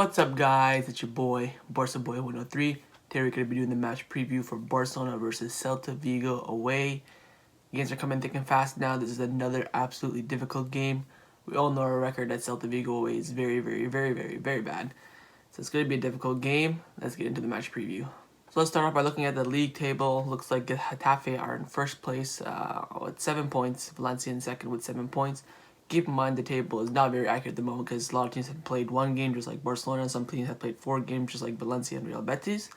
What's up, guys? It's your boy, Barca Boy 103. Today we're going to be doing the match preview for Barcelona versus Celta Vigo away. Games are coming thick and fast now. This is another absolutely difficult game. We all know our record at Celta Vigo away is very bad. So it's going to be a difficult game. Let's get into the match preview. So let's start off by looking at the league table. Looks like Getafe are in first place with 7 points. Valencia in second with 7 points. Keep in mind the table is not very accurate at the moment because a lot of teams have played one game just like Barcelona. Some teams have played 4 games just like Valencia and Real Betis.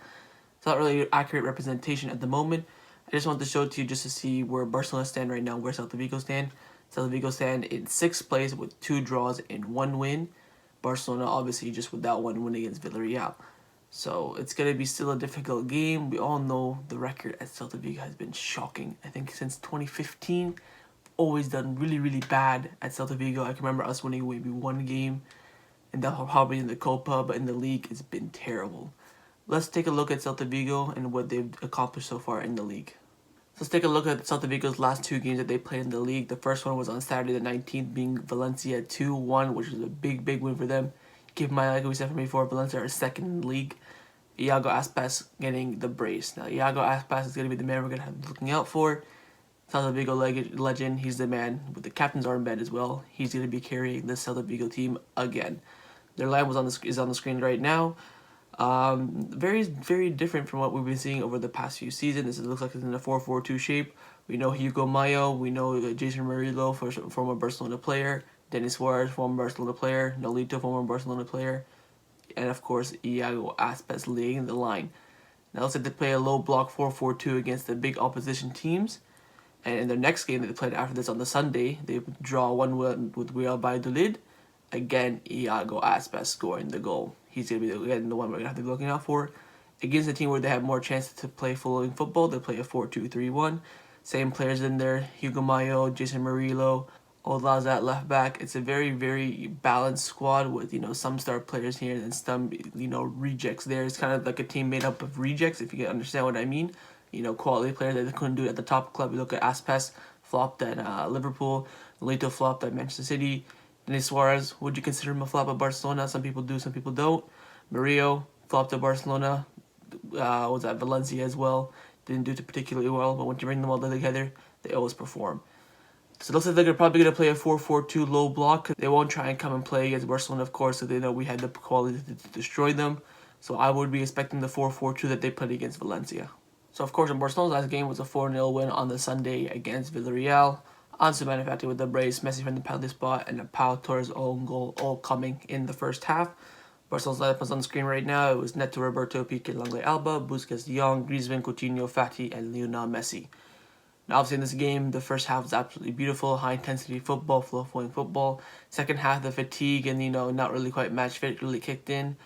It's not really an accurate representation at the moment. I just want to show it to you just to see where Barcelona stand right now, where Celta Vigo stand. Celta Vigo stand in 6th place with 2 draws and 1 win. Barcelona obviously just without 1 win against Villarreal. So it's going to be still a difficult game. We all know the record at Celta Vigo has been shocking. I think since 2015, always done really bad at Celta Vigo. I can remember us winning maybe 1 game, and that probably in the Copa, but in the league, it's been terrible. Let's take a look at Celta Vigo and what they've accomplished so far in the league. So let's take a look at Celta Vigo's last 2 games that they played in the league. The first one was on Saturday the 19th, being Valencia 2-1, which was a big win for them. Keep in mind, like we said from before, Valencia are second in the league. Iago Aspas getting the brace. Now, Iago Aspas is going to be the man we're going to have looking out for. Celta Vigo legend, he's the man with the captain's armband as well. He's going to be carrying the Celta Vigo team again. Their line is on the screen right now. Very different from what we've been seeing over the past few seasons. It looks like it's in a 4-4-2 shape. We know Hugo Mayo, we know Jason Murillo, former Barcelona player, Denis Suarez, former Barcelona player, Nolito, former Barcelona player, and of course Iago Aspas leading the line. Now looks like they play a low block 4-4-2 against the big opposition teams. And in their next game that they played after this on the Sunday, they draw 1-1 with Real Valladolid. Again, Iago Aspas scoring the goal. He's going to be the one we're going to have to be looking out for. Against a team where they have more chances to play flowing football, they play a 4-2-3-1. Same players in there, Hugo Mayo, Jason Murillo, Olaz at left back. It's a very balanced squad with, some star players here and some, rejects there. It's kind of like a team made up of rejects, if you can understand what I mean. Quality players that they couldn't do it at the top club. You look at Aspas, flopped at Liverpool. Nolito flopped at Manchester City. Denis Suarez, would you consider him a flop at Barcelona? Some people do, some people don't. Murillo flopped at Barcelona. Was at Valencia as well. Didn't do it particularly well, but when you bring them all together, they always perform. So it looks like they're probably going to play a 4-4-2 low block. They won't try and come and play against Barcelona, of course, so they know we had the quality to destroy them. So I would be expecting the 4-4-2 that they played against Valencia. So, of course, in Barcelona's last game was a 4-0 win on the Sunday against Villarreal. Ansu Fati with the brace, Messi from the penalty spot, and a Pau Torres own goal all coming in the first half. Barcelona's lineup is on the screen right now. It was Neto, Roberto, Piqué, Langley, Alba, Busquets, De Jong, Griezmann, Coutinho, Fati, and Lionel Messi. Now, obviously, in this game, the first half was absolutely beautiful, high-intensity football, flow-flowing football. Second half, the fatigue and, not really quite match fit really kicked in.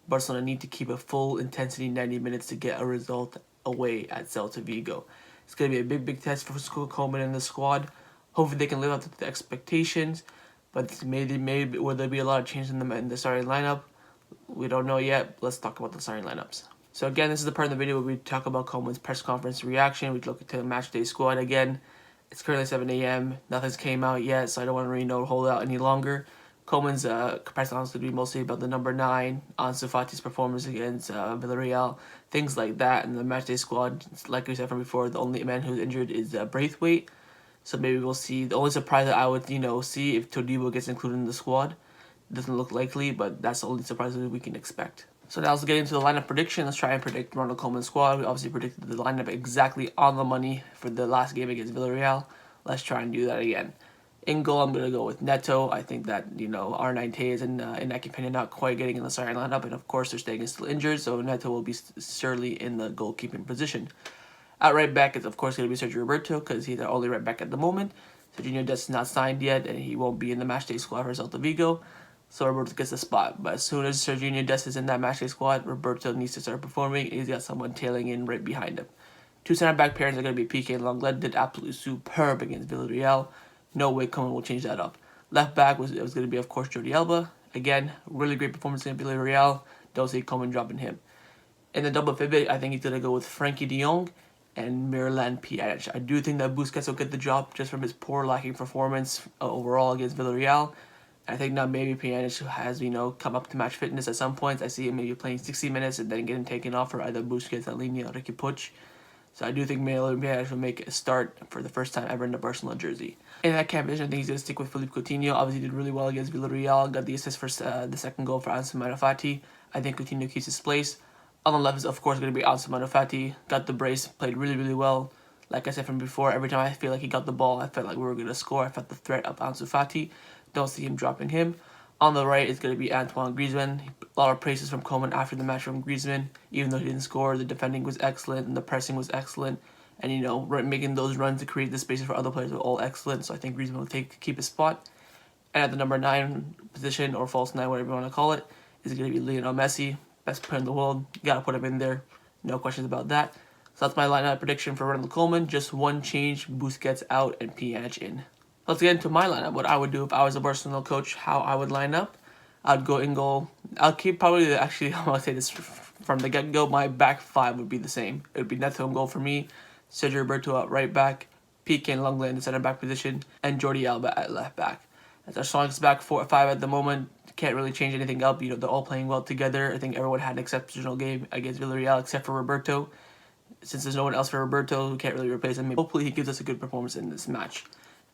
Barcelona need to keep a full intensity 90 minutes to get a result away at Celta Vigo. It's going to be a big test for Koeman and the squad. Hopefully they can live up to the expectations, but will there be a lot of change in the starting lineup? We don't know yet. Let's talk about the starting lineups. So again, this is the part of the video where we talk about Koeman's press conference reaction. We look at the match day squad again. It's currently 7 a.m. Nothing's came out yet, so I don't want to really hold out any longer. Koeman's press conference will be mostly about the number 9, Ansu Fati's performance against Villarreal, things like that. And the matchday squad, like we said from before, the only man who's injured is Braithwaite. So maybe we'll see. The only surprise that I would, see if Todibo gets included in the squad. Doesn't look likely, but that's the only surprise that we can expect. So now let's get into the lineup prediction. Let's try and predict Ronald Koeman's squad. We obviously predicted the lineup exactly on the money for the last game against Villarreal. Let's try and do that again. In goal, I'm going to go with Neto. I think that, R9 Tejas and Inaki Peña not quite getting in the starting lineup. And, of course, Ter Stegen is still injured, so Neto will be surely in the goalkeeping position. At right back, it's, of course, going to be Sergio Roberto because he's the only right back at the moment. Serginho Dest is not signed yet, and he won't be in the matchday squad for Celta Vigo. So Roberto gets the spot. But as soon as Serginho Dest is in that matchday squad, Roberto needs to start performing, and he's got someone tailing in right behind him. 2 center-back pairs are going to be Piqué and Langley. Did absolutely superb against Villarreal. No way Koeman will change that up. Left back was going to be, of course, Jordi Alba. Again, really great performance against Villarreal. Don't see Koeman dropping him. In the double pivot, I think he's going to go with Frankie de Jong and Miralem Pjanic. I do think that Busquets will get the job just from his poor lacking performance overall against Villarreal. I think now maybe Pjanic has, come up to match fitness at some points. I see him maybe playing 60 minutes and then getting taken off for either Busquets, Alini, or Ricky Puig. So I do think Miguel Pjanic will make a start for the first time ever in the Barcelona jersey. In that camp position, I think he's going to stick with Philippe Coutinho. Obviously, he did really well against Villarreal. Got the assist for the second goal for Ansu Fati. I think Coutinho keeps his place. On the left is, of course, going to be Ansu Fati. Got the brace, played really, really well. Like I said from before, every time I feel like he got the ball, I felt like we were going to score. I felt the threat of Ansu Fati. Don't see him dropping him. On the right is going to be Antoine Griezmann. A lot of praises from Koeman after the match from Griezmann. Even though he didn't score, the defending was excellent and the pressing was excellent. And, making those runs to create the spaces for other players were all excellent. So I think Griezmann will keep his spot. And at the number 9 position, or false 9, whatever you want to call it, is going to be Lionel Messi. Best player in the world. You got to put him in there. No questions about that. So that's my lineup prediction for Ronald Koeman. Just one change, Busquets out and Pjanic in. Let's get into my lineup. What I would do if I was a Barcelona coach, how I would line up. I'd go in goal. I'll keep probably, actually, I'm going to say this from the get-go, my back 5 would be the same. It would be Neto in goal for me, Sergio Roberto at right back, Piqué and Lenglet in the center back position, and Jordi Alba at left back. That's our strongest back 4 or 5 at the moment. Can't really change anything up. They're all playing well together. I think everyone had an exceptional game against Villarreal except for Roberto. Since there's no one else for Roberto, we can't really replace him. Hopefully he gives us a good performance in this match.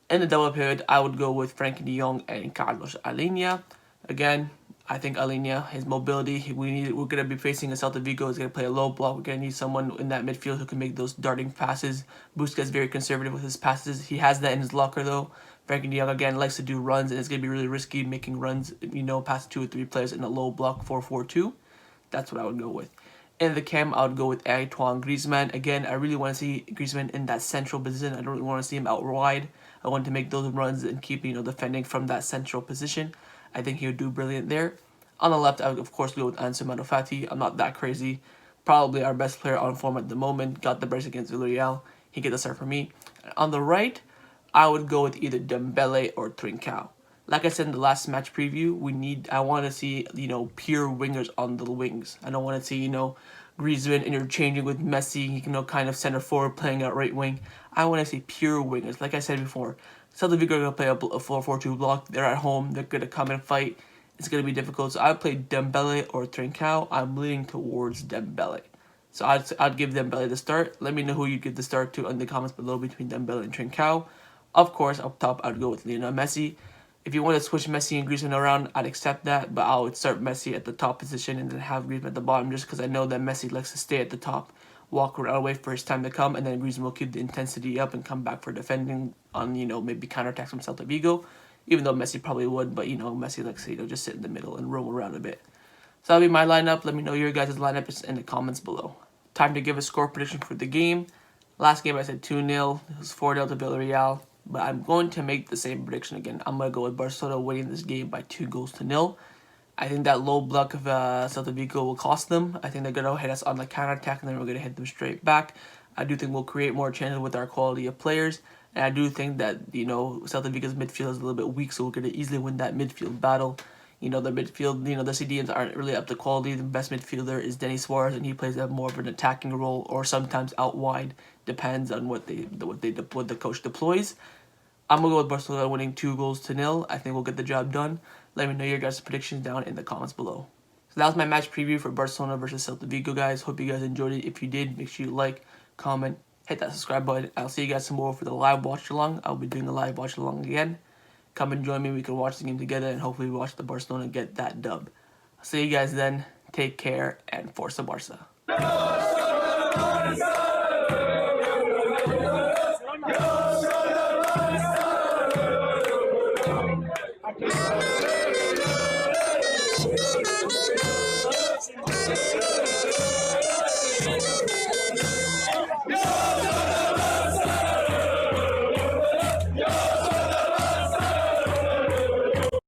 In the double pivot, I would go with Frenkie de Jong and Carlos Alenia. Again, I think Alenia, his mobility, we're going to be facing a Celta Vigo. He's going to play a low block. We're going to need someone in that midfield who can make those darting passes. Busquets is very conservative with his passes. He has that in his locker, though. Frenkie de Jong, again, likes to do runs, and it's going to be really risky making runs, past 2 or 3 players in a low block 4-4-2. That's what I would go with. In the cam, I would go with Antoine Griezmann. Again, I really want to see Griezmann in that central position. I don't really want to see him out wide. I want to make those runs and keep, defending from that central position. I think he would do brilliant there. On the left, I would, of course, go with Ansu Fati. I'm not that crazy. Probably our best player on form at the moment. Got the brace against Villarreal. He gets a start for me. On the right, I would go with either Dembele or Trincao. Like I said in the last match preview, I want to see, pure wingers on the wings. I don't want to see, Griezmann interchanging with Messi, kind of center forward playing at right wing. I want to see pure wingers. Like I said before, Celta Vigo are going to play a 4-4-2 block. They're at home. They're going to come and fight. It's going to be difficult. So I would play Dembele or Trincao. I'm leaning towards Dembele. So I'd give Dembele the start. Let me know who you give the start to in the comments below between Dembele and Trincao. Of course, up top, I'd go with Lionel Messi. If you want to switch Messi and Griezmann around, I'd accept that, but I would start Messi at the top position and then have Griezmann at the bottom, just because I know that Messi likes to stay at the top, walk around, wait for his time to come, and then Griezmann will keep the intensity up and come back for defending on, maybe counterattacks from Celta Vigo, even though Messi probably would, but, Messi likes to, just sit in the middle and roam around a bit. So that'll be my lineup. Let me know your guys' lineup in the comments below. Time to give a score prediction for the game. Last game I said 2-0. It was 4-0 to Villarreal. But I'm going to make the same prediction again. I'm going to go with Barcelona winning this game by 2-0. I think that low block of Celta Vigo will cost them. I think they're going to hit us on the counter-attack, and then we're going to hit them straight back. I do think we'll create more chances with our quality of players. And I do think that, Celta Vigo's midfield is a little bit weak, so we're going to easily win that midfield battle. Their midfield, the CDMs aren't really up to quality. The best midfielder is Denis Suarez, and he plays more of an attacking role, or sometimes out wide. Depends on what the coach deploys. I'm going to go with Barcelona winning 2-0. I think we'll get the job done. Let me know your guys' predictions down in the comments below. So that was my match preview for Barcelona versus Celta Vigo, guys. Hope you guys enjoyed it. If you did, make sure you like, comment, hit that subscribe button. I'll see you guys tomorrow for the live watch-along. I'll be doing a live watch-along again. Come and join me. We can watch the game together and hopefully watch the Barcelona get that dub. I'll see you guys then. Take care and Forza Barca. Yeah.